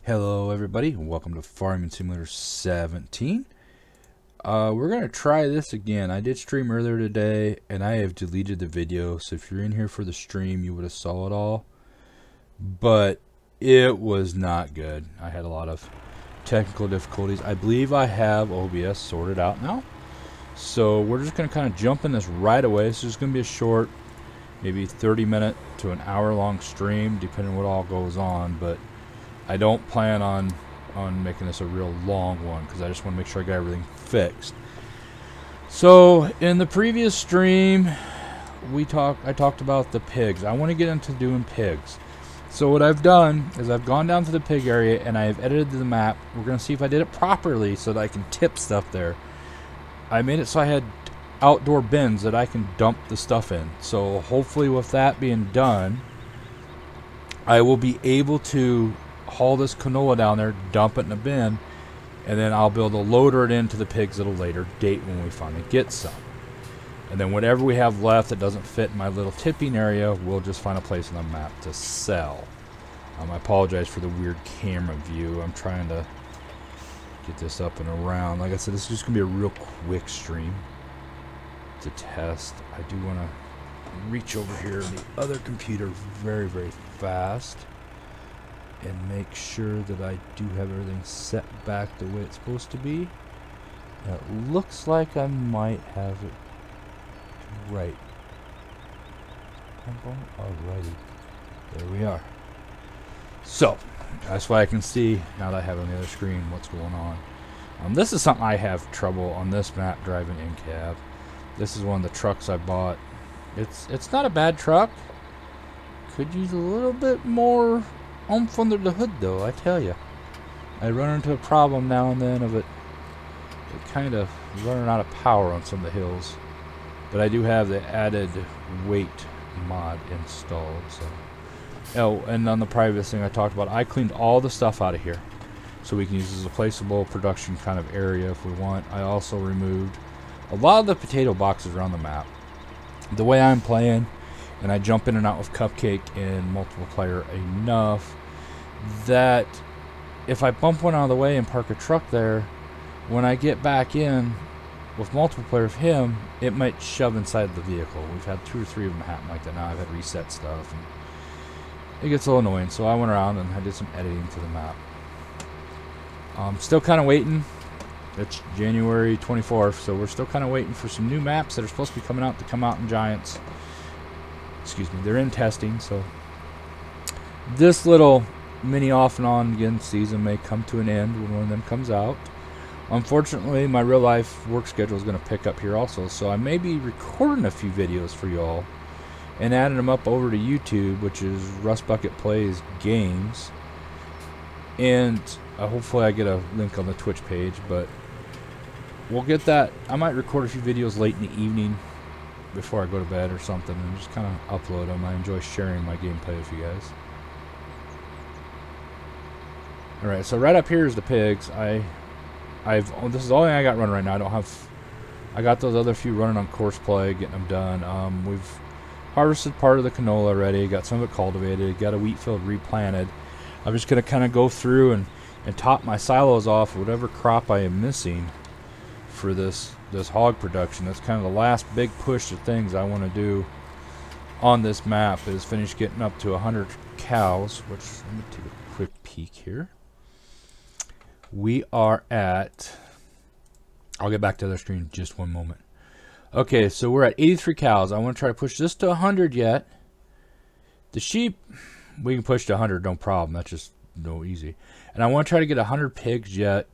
Hello everybody, and welcome to Farming Simulator 17. We're going to try this again. I did stream earlier today, and I have deleted the video, so if you're in here for the stream, you would have saw it all. But it was not good. I had a lot of technical difficulties. I believe I have OBS sorted out now. So we're just going to kind of jump in this right away. This is going to be a short, maybe 30-minute to an hour-long stream, depending on what all goes on, but I don't plan on making this a real long one because I just want to make sure I got everything fixed. So in the previous stream, I talked about the pigs. I want to get into doing pigs. So what I've done is I've gone down to the pig area and I've edited the map. We're going to see if I did it properly so that I can tip stuff there. I made it so I had outdoor bins that I can dump the stuff in. So hopefully with that being done, I will be able to haul this canola down there, dump it in a bin, and then I'll be able to loader it into the pigs at a later date when we finally get some. And then whatever we have left that doesn't fit in my little tipping area, we'll just find a place on the map to sell. I apologize for the weird camera view. I'm trying to get this up and around. Like I said, this is just going to be a real quick stream to test. I do want to reach over here on the other computer very, very fast and make sure that I do have everything set back the way it's supposed to be. It looks like I might have it right. Alrighty, there we are. So that's why I can see now that I have on the other screen what's going on. This is something I have trouble on this map driving in cab. This is one of the trucks I bought. It's not a bad truck. Could use a little bit more oomph under the hood though, I tell you. I run into a problem now and then of it kind of running out of power on some of the hills. But I do have the added weight mod installed. So. Oh, and on the previous thing I talked about, I cleaned all the stuff out of here. So we can use this as a placeable production kind of area if we want. I also removed a lot of the potato boxes around the map. The way I'm playing, and I jump in and out with Cupcake in multiple player enough that if I bump one out of the way and park a truck there, when I get back in with multiple player of him, it might shove inside the vehicle. We've had 2 or 3 of them happen like that now. I've had to reset stuff and it gets a little annoying, so I went around and I did some editing to the map. Still kind of waiting. It's January 24th, so we're still kind of waiting for some new maps that are supposed to be coming out to come out in Giants. Excuse me, they're in testing, so this little mini off and on again season may come to an end when one of them comes out. Unfortunately, my real life work schedule is going to pick up here also, so I may be recording a few videos for y'all and adding them up over to YouTube, which is Rust Bucket Plays Games, and hopefully I get a link on the Twitch page, but we'll get that. I might record a few videos late in the evening before I go to bed or something and just kind of upload them. I enjoy sharing my gameplay with you guys. Alright, so right up here is the pigs. This is the only thing I got running right now. I got those other few running on course play, getting them done. We've harvested part of the canola already, got some of it cultivated, got a wheat field replanted. I'm just going to kind of go through and top my silos off whatever crop I am missing for this hog production. That's kind of the last big push of things I want to do on this map is finish getting up to 100 cows, which let me take a quick peek here. We are at, I'll get back to the other screen in just one moment. Okay, so we're at 83 cows. I want to try to push this to 100 yet. The sheep, we can push to 100, no problem. That's just no easy. And I want to try to get 100 pigs yet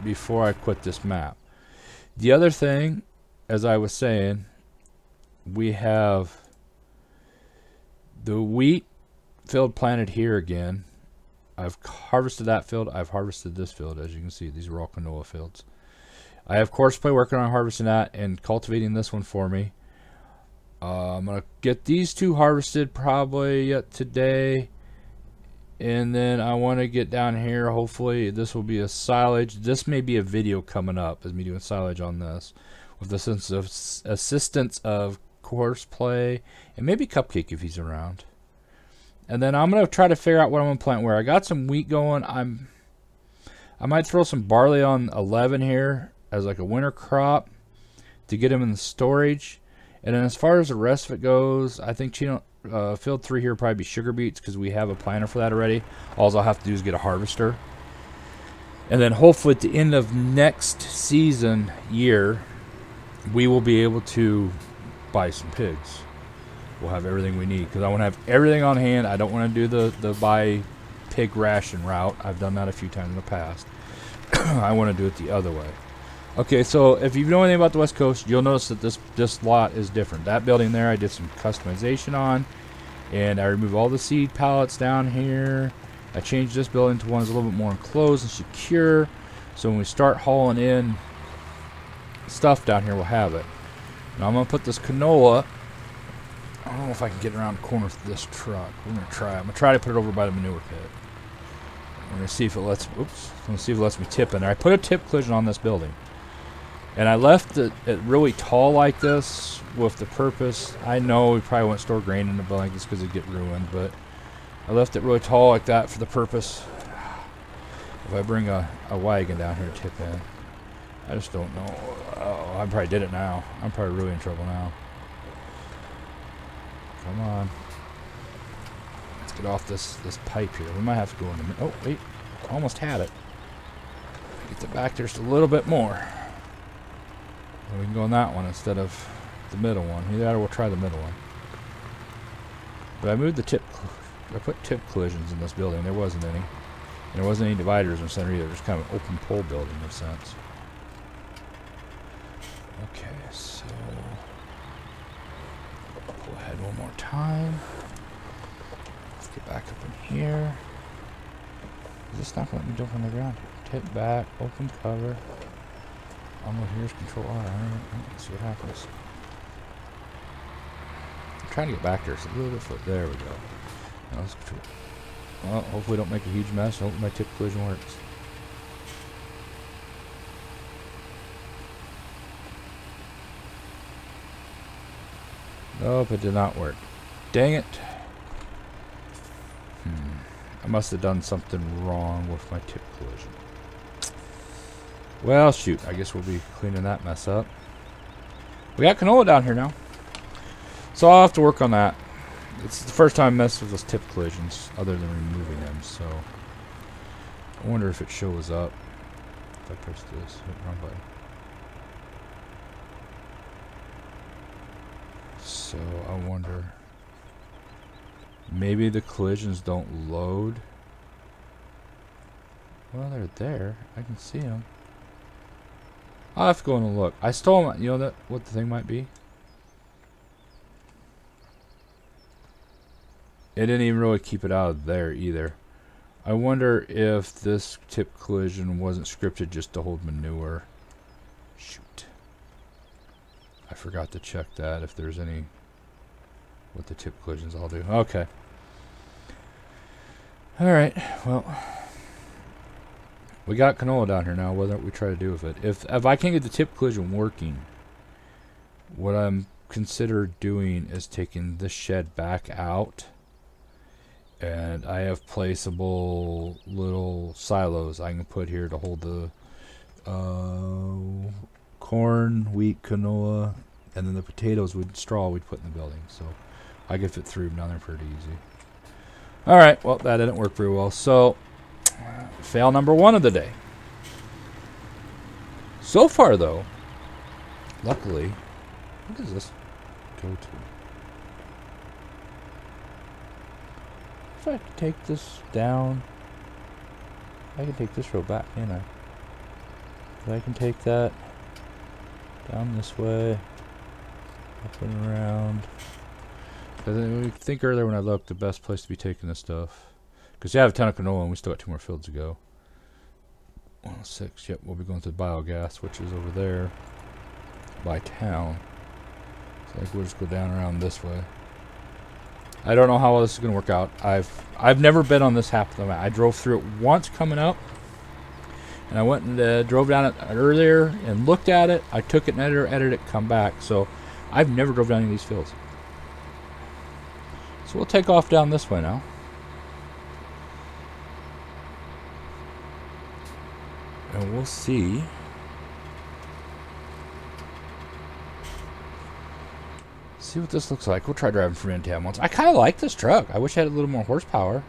before I quit this map. The other thing, as I was saying, we have the wheat field planted here again. I've harvested that field. I've harvested this field. As you can see, these are all canola fields. I have course play working on harvesting that and cultivating this one for me. I'm going to get these 2 harvested probably yet today. And then I want to get down here. Hopefully this will be a silage. This may be a video coming up as me doing silage on this with the assistance of course play and maybe Cupcake if he's around. And then I'm going to try to figure out what I'm going to plant where. I got some wheat going. I might throw some barley on 11 here as like a winter crop to get them in the storage. And then as far as the rest of it goes, I think field 3 here will probably be sugar beets because we have a planter for that already. All I'll have to do is get a harvester. And then hopefully at the end of next year, we will be able to buy some pigs. We'll have everything we need because I want to have everything on hand. I don't want to do the buy pig ration route. I've done that a few times in the past. I want to do it the other way. Okay, so if you know anything about the West Coast, you'll notice that this lot is different. That building there, I did some customization on, and I removed all the seed pallets down here. I changed this building to one that's a little bit more enclosed and secure, so when we start hauling in stuff down here, we'll have it. Now I'm going to put this canola. I don't know if I can get around the corner with this truck. We're going to try. I'm going to try to put it over by the manure pit. We're going to see if it lets. Oops. I'm going to see if it lets me tip in there. I put a tip collision on this building, and I left it really tall like this with the purpose. I know we probably won't store grain in the blankets because it'd get ruined, but I left it really tall like that for the purpose. If I bring a wagon down here to tip in, I just don't know. Oh, I probably did it now. I'm probably really in trouble now. Come on. Let's get off this pipe here. We might have to go in the... Oh, wait. Almost had it. Get it back there just a little bit more. And we can go on that one instead of the middle one. Either that or we'll try the middle one. But I moved the tip... I put tip collisions in this building. There wasn't any. And there wasn't any dividers in the center either. Just kind of an open pole building in a sense. Okay, so... Pull ahead one more time. Let's get back up in here. Is this not going to let me jump on the ground? Tip back, open cover. Almost here's control R. Alright, let's see what happens. I'm trying to get back there. It's a little bit foot. There we go. Now let's control. Well, hopefully don't make a huge mess. Hopefully my tip collision works. Nope, it did not work. Dang it. I must have done something wrong with my tip collision. Well, shoot. I guess we'll be cleaning that mess up. We got canola down here now. So I'll have to work on that. It's the first time I messed with those tip collisions other than removing them, so I wonder if it shows up. If I press this, wrong button. So I wonder, maybe the collisions don't load. Well, they're there. I can see them. I'll have to go in and look. I stole them. You know what the thing might be? It didn't even really keep it out of there either. I wonder if this tip collision wasn't scripted just to hold manure. Shoot. I forgot to check that if there's any... what the tip collisions all do. Okay. Alright, well... we got canola down here now, whether we try to do with it. If I can't get the tip collision working, what I'm consider doing is taking this shed back out. And I have placeable little silos I can put here to hold the corn, wheat, canola, and then the potatoes with straw we'd put in the building. So I could fit through down there pretty easy. Alright, well that didn't work very well. So, fail number 1 of the day. So far though, luckily, what does this go to? If I could take this down, I can take this row back, can't I? But I can take that down this way, up and around. I think earlier when I looked, the best place to be taking this stuff, because you have a ton of canola and we still got 2 more fields to go. 106, yep, we'll be going to the biogas, which is over there by town. So I think we'll just go down around this way. I don't know how well this is going to work out. I've never been on this half of the map. I drove through it once coming up, and I went and drove down it earlier and looked at it. I took it and edited it, come back. So I've never drove down any of these fields. So we'll take off down this way now. And we'll see. See what this looks like. We'll try driving from in town once. I kind of like this truck. I wish I had a little more horsepower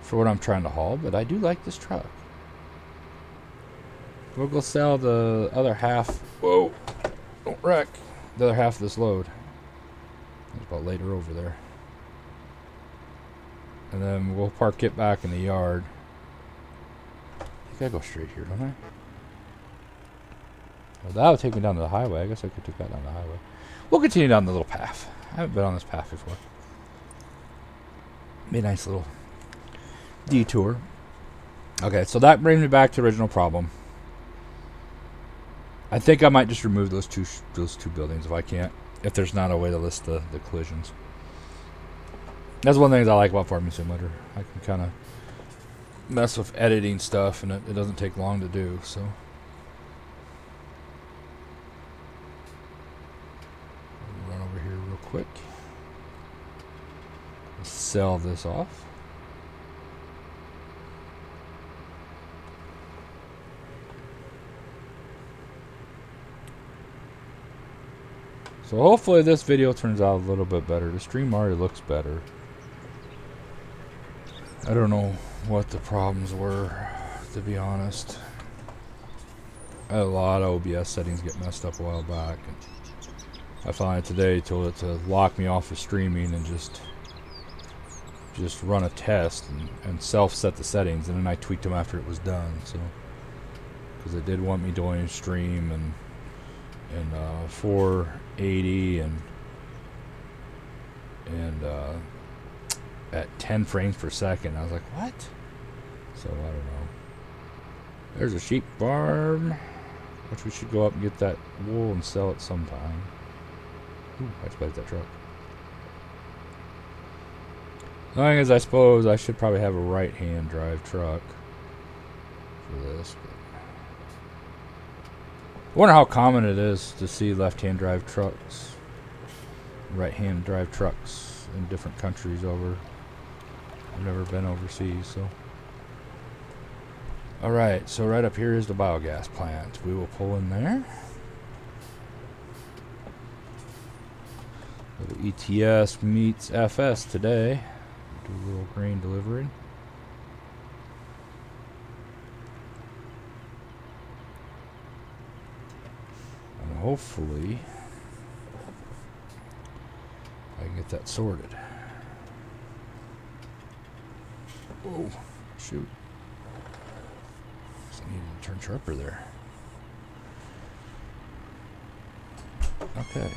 for what I'm trying to haul, but I do like this truck. We'll go sell the other half. Whoa! Don't wreck. The other half of this load. It's about later over there. And then we'll park it back in the yard. I think I go straight here, don't I? Well, that would take me down to the highway. I guess I could take that down the highway. We'll continue down the little path. I haven't been on this path before. Be a nice little detour. Okay, so that brings me back to the original problem. I think I might just remove those two buildings if I can't. If there's not a way to list the collisions. That's one of the things I like about Farming Simulator. I can kind of mess with editing stuff, and it doesn't take long to do. So. Run over here real quick. Sell this off. So hopefully this video turns out a little bit better. The stream already looks better. I don't know what the problems were, to be honest. I had a lot of OBS settings get messed up a while back. And I finally today told it to lock me off of streaming and just run a test and self-set the settings, and then I tweaked them after it was done. So, because it did want me doing stream and 480 and at 10 frames per second. I was like, what? So I don't know. There's a sheep farm, which we should go up and get that wool and sell it sometime. Ooh, I expect that truck. The thing is, I suppose I should probably have a right-hand drive truck for this. I wonder how common it is to see left-hand drive trucks, right-hand drive trucks in different countries over. I've never been overseas, so. Alright, so right up here is the biogas plant. We will pull in there. Little ETS meets FS today. Do a little grain delivery. And hopefully I can get that sorted. Oh, shoot. I need to turn sharper there. Okay.